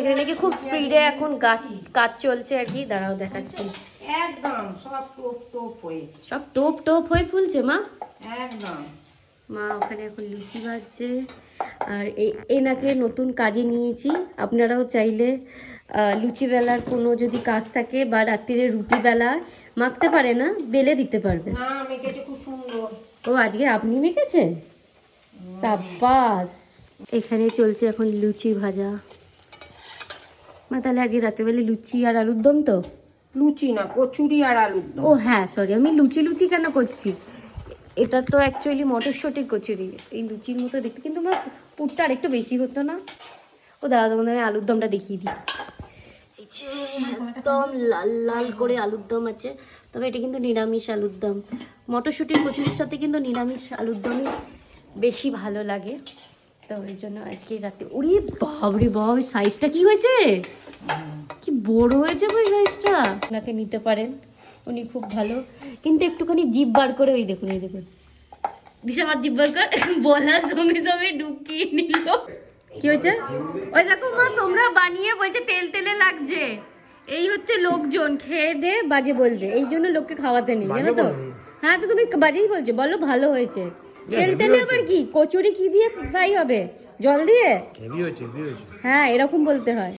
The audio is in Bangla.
এখানে নাকি খুব স্পিডে এখন কাজ চলছে আর কি, দাঁড়াও দেখাচ্ছি। একদম সব টোপ টোপ হয়ে ফুলছে মা। একদম মা ওখানে এখন লুচি ভাজছে। আর এনাকে নতুন কাজে নিয়েছি। আপনারাও চাইলে লুচি বেলার কোনো যদি কাজ থাকে বা রাত্রিরে রুটি বেলা মাখতে পারে না, বেলে দিতে পারবে। না মেখেছে খুব সুন্দর। ও আজকে আপনি মেখেছেন? সাব্বাস। এখানে চলছে এখন লুচি ভাজা। মা তাহলে আগে রাতেবেলা লুচি আর আলুর দম তো? লুচি না, কচুরি আর আলুর দম। ও হ্যাঁ সরি, আমি লুচি লুচি কেন করছি, এটা তো অ্যাকচুয়ালি মটরশুঁটির কচুরি। এই লুচির মতো দেখতে, কিন্তু আমার পুরটা আর একটু বেশি হতো না। ও দাঁড়া তোমাদের আমি আলুর দমটা দেখিয়ে দিই। এই যে একদম লাল লাল করে আলুর দম আছে, তবে এটা কিন্তু নিরামিষ আলুর দম। মটরশুঁটির কচুরির সাথে কিন্তু নিরামিষ আলুর দমই বেশি ভালো লাগে। তো ওই জন্য আজকে রাতে, ওরে বাবরে বাব, সাইজটা কি হয়েছে, কি বড় হয়েছে ওই সাইজটা। ওনাকে নিতে পারেন, উনি খুব ভালো। কিন্তু একটুখানি জিভ বার করে, ওই দেখুন এই দেখুন, দিশা আমার জিভ বার কর, বলার সঙ্গে সঙ্গে ঢুকিয়ে নিল। কি হয়েছে? ওই দেখো মা, তোমরা বানিয়ে বলছে তেল তেলে লাগছে। এই হচ্ছে লোকজন, খেয়ে দে বাজে বলবে, এই জন্য লোককে খাওয়াতে নেই, জানো তো। হ্যাঁ তো তুমি বাজেই বলছো, বলো ভালো হয়েছে। তেল তেলে আবার কি, কচুরি কি দিয়ে ফ্রাই হবে, জল দিয়ে? হ্যাঁ এরকম বলতে হয়।